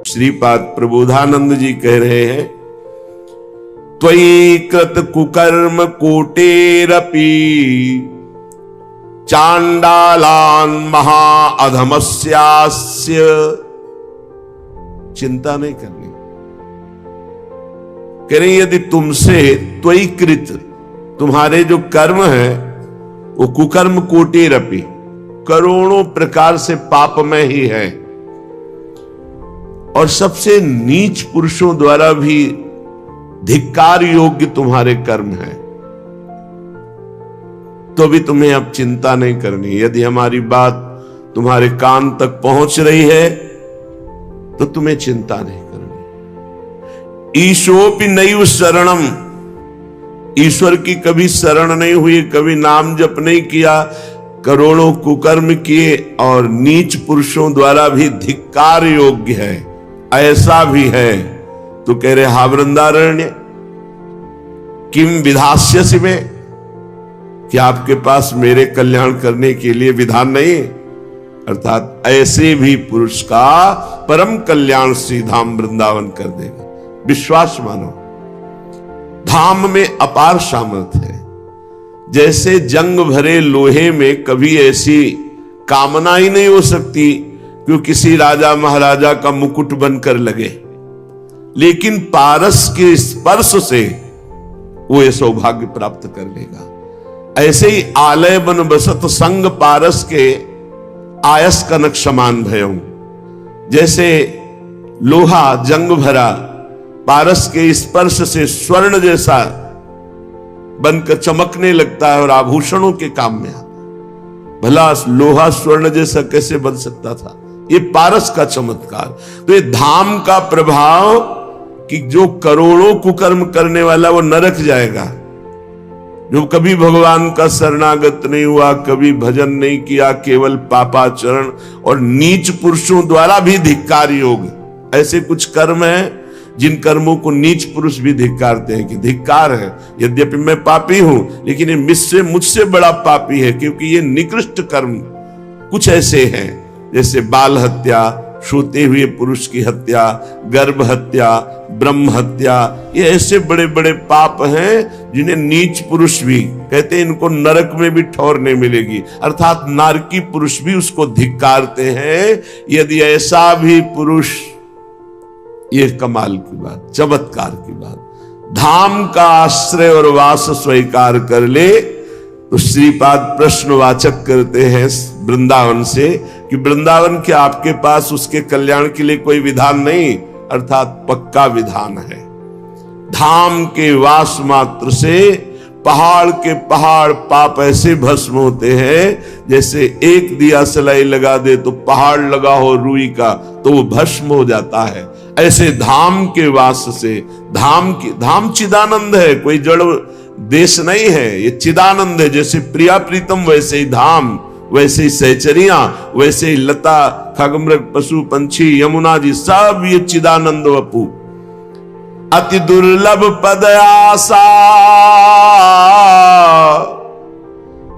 श्रीपाद प्रबोधानंद जी कह रहे हैं, त्वयि कृत कुकर्म कोटेरपि चांडालान महा अधमस्यास्य। चिंता नहीं करनी। कह रहे यदि तुमसे त्वयि कृत, तुम्हारे जो कर्म है वो कुकर्म कोटेरपि, करोड़ों प्रकार से पापमय ही है, और सबसे नीच पुरुषों द्वारा भी धिक्कार योग्य तुम्हारे कर्म है, तो भी तुम्हें अब चिंता नहीं करनी। यदि हमारी बात तुम्हारे कान तक पहुंच रही है तो तुम्हें चिंता नहीं करनी। ईशोपि नैव शरणम, ईश्वर की कभी शरण नहीं हुई, कभी नाम जप नहीं किया, करोड़ों कुकर्म किए और नीच पुरुषों द्वारा भी धिक्कार योग्य है, ऐसा भी है। तो कह रहे हा वृंदारण्य किम विधास्यसि में, कि आपके पास मेरे कल्याण करने के लिए विधान नहीं, अर्थात ऐसे भी पुरुष का परम कल्याण श्री धाम वृंदावन कर देगा। विश्वास मानो, धाम में अपार सामर्थ्य है। जैसे जंग भरे लोहे में कभी ऐसी कामना ही नहीं हो सकती कि किसी राजा महाराजा का मुकुट बनकर लगे, लेकिन पारस के स्पर्श से वो ये सौभाग्य प्राप्त कर लेगा। ऐसे ही आलय बन बसत संग पारस के आयस कनक समान भयं, जैसे लोहा जंग भरा पारस के स्पर्श से स्वर्ण जैसा बनकर चमकने लगता है और आभूषणों के काम में आता। भला लोहा स्वर्ण जैसा कैसे बन सकता था? ये पारस का चमत्कार। तो ये धाम का प्रभाव कि जो करोड़ों कुकर्म करने वाला वो नरक जाएगा, जो कभी भगवान का शरणागत नहीं हुआ, कभी भजन नहीं किया, केवल पापाचरण और नीच पुरुषों द्वारा भी धिक्कार योग, ऐसे कुछ कर्म हैं जिन कर्मों को नीच पुरुष भी धिक्कारते हैं कि धिक्कार है, यद्यपि मैं पापी हूं लेकिन ये मुझसे बड़ा पापी है, क्योंकि ये निकृष्ट कर्म कुछ ऐसे हैं, जैसे बाल हत्या, सोते हुए पुरुष की हत्या, गर्भ हत्या, ब्रह्म हत्या, ये ऐसे बड़े बड़े पाप हैं जिन्हें नीच पुरुष भी कहते हैं इनको नरक में भी ठौर नहीं मिलेगी, अर्थात नारकी पुरुष भी उसको धिक्कारते हैं। यदि ऐसा भी पुरुष, ये कमाल की बात, चमत्कार की बात, धाम का आश्रय और वास स्वीकार कर ले, तो श्रीपाद प्रश्नवाचक करते हैं वृंदावन से कि वृंदावन के आपके पास उसके कल्याण के लिए कोई विधान नहीं, अर्थात पक्का विधान है। धाम के वास मात्र से पहाड़ के पहाड़ पाप ऐसे भस्म होते हैं, जैसे एक दिया सलाई लगा दे तो पहाड़ लगा हो रुई का तो वो भस्म हो जाता है। ऐसे धाम के वास से, धाम चिदानंद है, कोई जड़ देश नहीं है, ये चिदानंद है। जैसे प्रिया प्रीतम वैसे ही धाम, वैसे ही सहचरियां, वैसे ही लता खगमृग पशु पंछी यमुना जी सब ये चिदानंद वपु। अति दुर्लभ पद आसा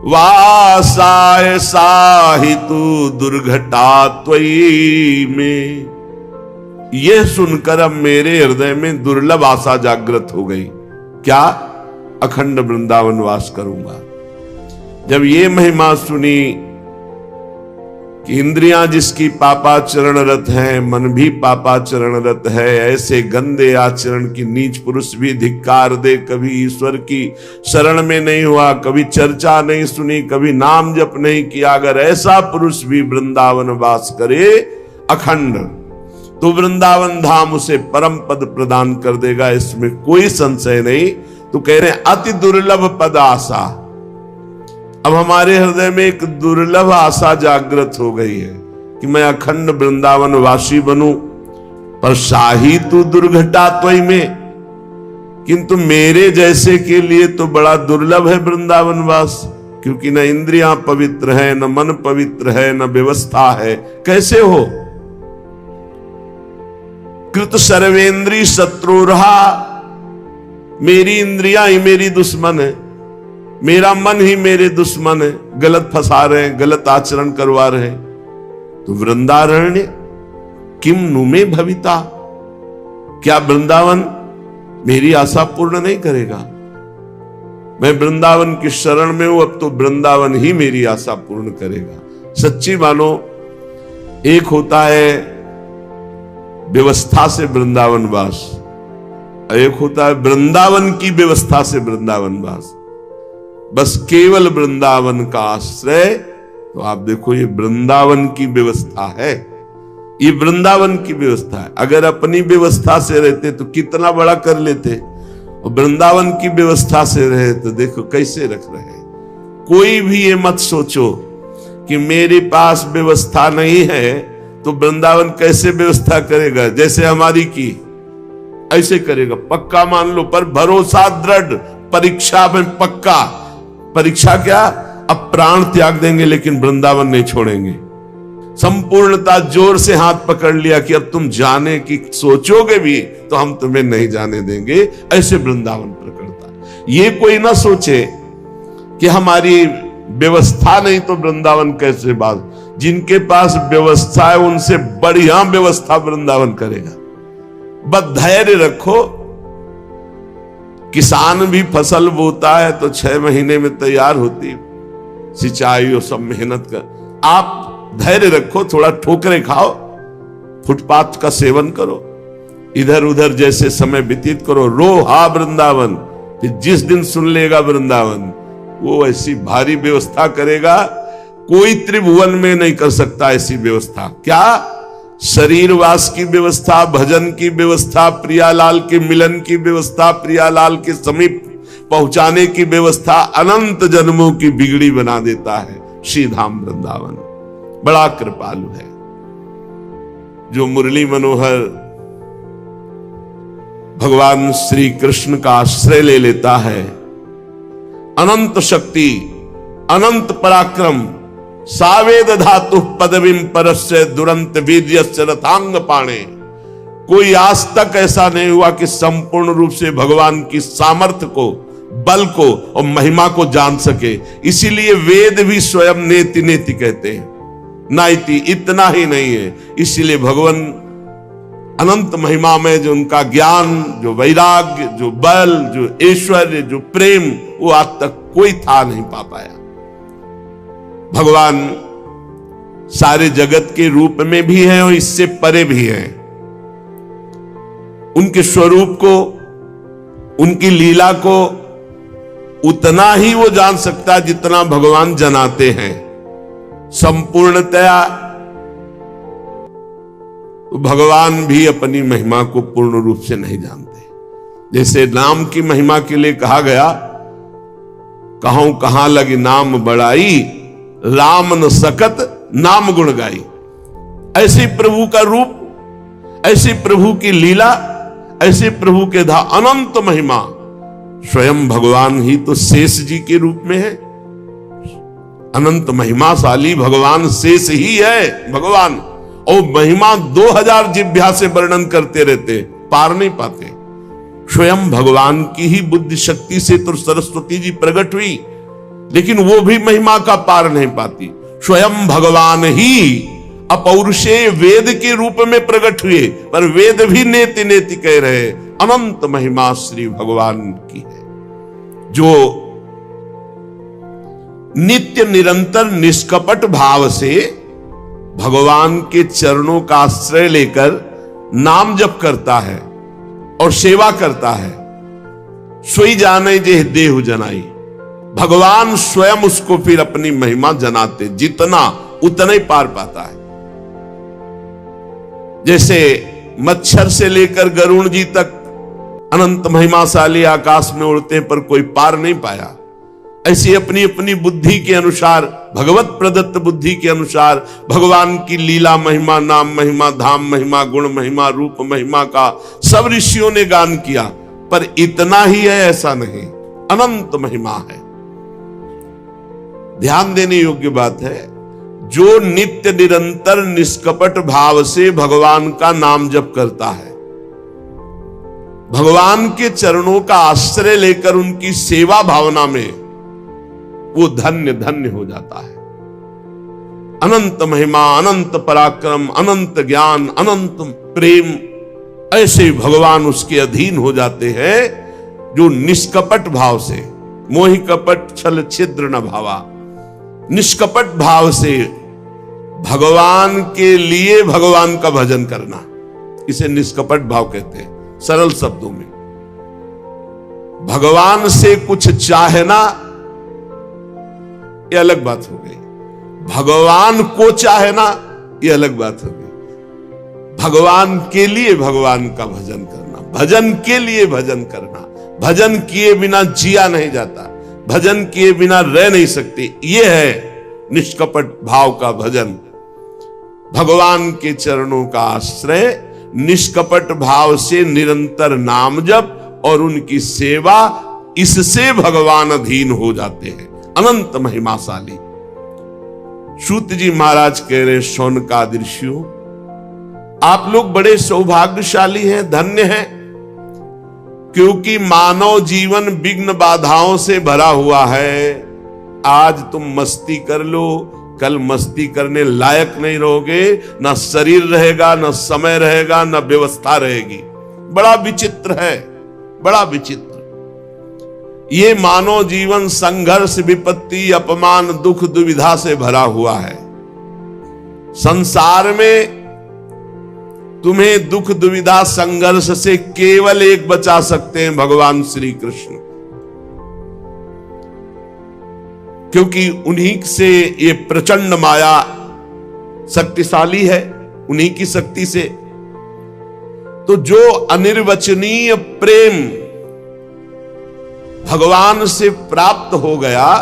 वासाय साहितु दुर्घटा त्वयि में। यह सुनकर अब मेरे हृदय में दुर्लभ आशा जागृत हो गई, क्या? अखंड वृंदावन वास करूंगा। जब ये महिमा सुनी कि इंद्रियां जिसकी पापाचरण रत हैं, मन भी पापाचरण रत है, ऐसे गंदे आचरण की नीच पुरुष भी धिक्कार दे, कभी ईश्वर की शरण में नहीं हुआ, कभी चर्चा नहीं सुनी, कभी नाम जप नहीं किया, अगर ऐसा पुरुष भी वृंदावन वास करे अखंड, तो वृंदावन धाम उसे परम पद प्रदान कर देगा, इसमें कोई संशय नहीं। तो कह रहे हैं अति दुर्लभ पद आशा। अब हमारे हृदय में एक दुर्लभ आशा जागृत हो गई है कि मैं अखंड वृंदावन वासी बनूं, पर शाही तू दुर्घटा त्वयि में, किंतु मेरे जैसे के लिए तो बड़ा दुर्लभ है वृंदावन वास, क्योंकि न इंद्रियां पवित्र है, न मन पवित्र है, न व्यवस्था है। कैसे हो? कृत सर्वेंद्री शत्रु रहा, मेरी इंद्रियां ही मेरी दुश्मन है, मेरा मन ही मेरे दुश्मन है, गलत फंसा रहे हैं, गलत आचरण करवा रहे हैं। तो वृंदारण्य किम नुमे भविता, क्या वृंदावन मेरी आशा पूर्ण नहीं करेगा? मैं वृंदावन की शरण में हूं, अब तो वृंदावन ही मेरी आशा पूर्ण करेगा। सच्ची मानो, एक होता है व्यवस्था से वृंदावन वास, एक होता है वृंदावन की व्यवस्था से वृंदावन वास। बस केवल वृंदावन का आश्रय। तो आप देखो, ये वृंदावन की व्यवस्था है, ये वृंदावन की व्यवस्था है। अगर अपनी व्यवस्था से रहते तो कितना बड़ा कर लेते, और वृंदावन की व्यवस्था से रहे तो देखो कैसे रख रहे हैं। कोई भी ये मत सोचो कि मेरे पास व्यवस्था नहीं है तो वृंदावन कैसे व्यवस्था करेगा, जैसे हमारी की ऐसे करेगा। पक्का मान लो, पर भरोसा दृढ़, परीक्षा में पक्का। परीक्षा क्या? अब प्राण त्याग देंगे लेकिन वृंदावन नहीं छोड़ेंगे। संपूर्णता, जोर से हाथ पकड़ लिया कि अब तुम जाने की सोचोगे भी तो हम तुम्हें नहीं जाने देंगे। ऐसे वृंदावन प्रकटता। ये कोई ना सोचे कि हमारी व्यवस्था नहीं तो वृंदावन कैसे बात। जिनके पास व्यवस्था है उनसे बढ़िया व्यवस्था वृंदावन करेगा। बस धैर्य रखो। किसान भी फसल बोता है तो 6 महीने में तैयार होती, सिंचाई और सब मेहनत कर। आप धैर्य रखो, थोड़ा ठोकरे खाओ, फुटपाथ का सेवन करो, इधर उधर जैसे समय व्यतीत करो। रो हा वृंदावन, फिर जिस दिन सुन लेगा वृंदावन, वो ऐसी भारी व्यवस्था करेगा, कोई त्रिभुवन में नहीं कर सकता ऐसी व्यवस्था। क्या? शरीरवास की व्यवस्था, भजन की व्यवस्था, प्रियालाल के मिलन की व्यवस्था, प्रियालाल के समीप पहुंचाने की व्यवस्था, अनंत जन्मों की बिगड़ी बना देता है श्री धाम वृंदावन। बड़ा कृपालु है। जो मुरली मनोहर भगवान श्री कृष्ण का आश्रय ले लेता है, अनंत शक्ति, अनंत पराक्रम, सावेद धातु पदवीं परस्य दुरंत वीर्यस्य रथांग पाणे। कोई आज तक ऐसा नहीं हुआ कि संपूर्ण रूप से भगवान की सामर्थ्य को, बल को और महिमा को जान सके। इसीलिए वेद भी स्वयं नेति नेति कहते हैं, नाइति, इतना ही नहीं है। इसीलिए भगवान अनंत महिमा में जो उनका ज्ञान, जो वैराग्य, जो बल, जो ऐश्वर्य, जो प्रेम, वो आज तक कोई था नहीं पा पाया। भगवान सारे जगत के रूप में भी हैं और इससे परे भी हैं। उनके स्वरूप को, उनकी लीला को उतना ही वो जान सकता है जितना भगवान जनाते हैं। संपूर्णतया तो भगवान भी अपनी महिमा को पूर्ण रूप से नहीं जानते। जैसे नाम की महिमा के लिए कहा गया, कहूं कहां लगी नाम बड़ाई, राम न सकत नाम गुण गाई। ऐसे प्रभु का रूप, ऐसे प्रभु की लीला, ऐसे प्रभु के अनंत महिमा। स्वयं भगवान ही तो शेष जी के रूप में है। अनंत महिमाशाली भगवान शेष ही है भगवान, और महिमा 2000 जिह्वा से वर्णन करते रहते, पार नहीं पाते। स्वयं भगवान की ही बुद्धि शक्ति से तो सरस्वती जी प्रकट हुई, लेकिन वो भी महिमा का पार नहीं पाती। स्वयं भगवान ही अपौरुषेय वेद के रूप में प्रकट हुए, पर वेद भी नेति नेति कह रहे अनंत महिमा श्री भगवान की है। जो नित्य निरंतर निष्कपट भाव से भगवान के चरणों का आश्रय लेकर नाम जप करता है और सेवा करता है, सोई जाने जे देहु जनाई। भगवान स्वयं उसको फिर अपनी महिमा जनाते, जितना उतना ही पार पाता है। जैसे मच्छर से लेकर गरुण जी तक अनंत महिमाशाली आकाश में उड़ते पर कोई पार नहीं पाया, ऐसी अपनी अपनी बुद्धि के अनुसार, भगवत प्रदत्त बुद्धि के अनुसार भगवान की लीला महिमा, नाम महिमा, धाम महिमा, गुण महिमा, रूप महिमा का सब ऋषियों ने गान किया। पर इतना ही है ऐसा नहीं, अनंत महिमा है। ध्यान देने योग्य बात है, जो नित्य निरंतर निष्कपट भाव से भगवान का नाम जप करता है, भगवान के चरणों का आश्रय लेकर उनकी सेवा भावना में, वो धन्य धन्य हो जाता है। अनंत महिमा, अनंत पराक्रम, अनंत ज्ञान, अनंत प्रेम, ऐसे भगवान उसके अधीन हो जाते हैं जो निष्कपट भाव से, मोहि कपट छल छिद्र न भावा, निष्कपट भाव से भगवान के लिए भगवान का भजन करना, इसे निष्कपट भाव कहते हैं। सरल शब्दों में भगवान से कुछ चाहना यह अलग बात हो गई, भगवान को चाहना यह अलग बात हो गई। भगवान के लिए भगवान का भजन करना, भजन के लिए भजन करना, भजन किए बिना जिया नहीं जाता, भजन किए बिना रह नहीं सकते, यह है निष्कपट भाव का भजन। भगवान के चरणों का आश्रय, निष्कपट भाव से निरंतर नाम जप और उनकी सेवा, इससे भगवान अधीन हो जाते हैं, अनंत महिमाशाली। सूत जी महाराज कह रहे, शौनकादि ऋषियों, आप लोग बड़े सौभाग्यशाली हैं, धन्य हैं, क्योंकि मानव जीवन विघ्न बाधाओं से भरा हुआ है। आज तुम मस्ती कर लो, कल मस्ती करने लायक नहीं रहोगे, ना शरीर रहेगा, ना समय रहेगा, ना व्यवस्था रहेगी। बड़ा विचित्र है, बड़ा विचित्र। ये मानव जीवन संघर्ष, विपत्ति, अपमान, दुख, दुविधा से भरा हुआ है। संसार में तुम्हें दुख, दुविधा, संघर्ष से केवल एक बचा सकते हैं, भगवान श्री कृष्ण, क्योंकि उन्हीं से ये प्रचंड माया शक्तिशाली है, उन्हीं की शक्ति से। तो जो अनिर्वचनीय प्रेम भगवान से प्राप्त हो गया,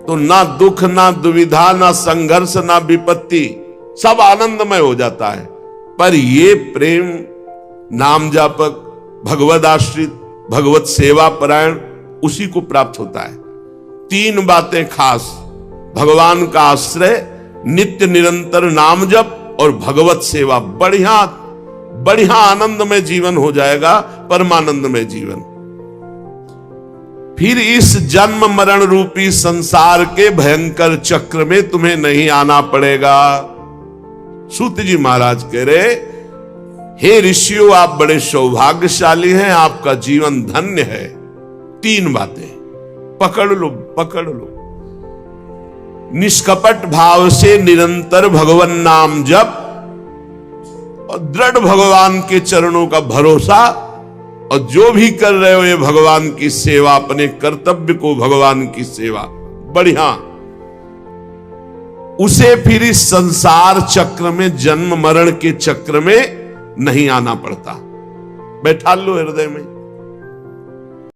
तो ना दुख, ना दुविधा, ना संघर्ष, ना विपत्ति, सब आनंदमय हो जाता है। पर ये प्रेम नाम जापक, भगवद आश्रित, भगवत सेवा परायण, उसी को प्राप्त होता है। तीन बातें खास, भगवान का आश्रय, नित्य निरंतर नाम जप और भगवत सेवा, बढ़िया बढ़िया आनंदमय जीवन हो जाएगा, परमानंदमय जीवन। फिर इस जन्म मरण रूपी संसार के भयंकर चक्र में तुम्हें नहीं आना पड़ेगा। सूत जी महाराज कह रहे, हे ऋषियों, आप बड़े सौभाग्यशाली हैं, आपका जीवन धन्य है। तीन बातें पकड़ लो, पकड़ लो। निष्कपट भाव से निरंतर भगवान नाम जप और दृढ़ भगवान के चरणों का भरोसा, और जो भी कर रहे हो ये भगवान की सेवा, अपने कर्तव्य को भगवान की सेवा, बढ़िया। उसे फिर इस संसार चक्र में, जन्म मरण के चक्र में नहीं आना पड़ता। बैठा लो हृदय में।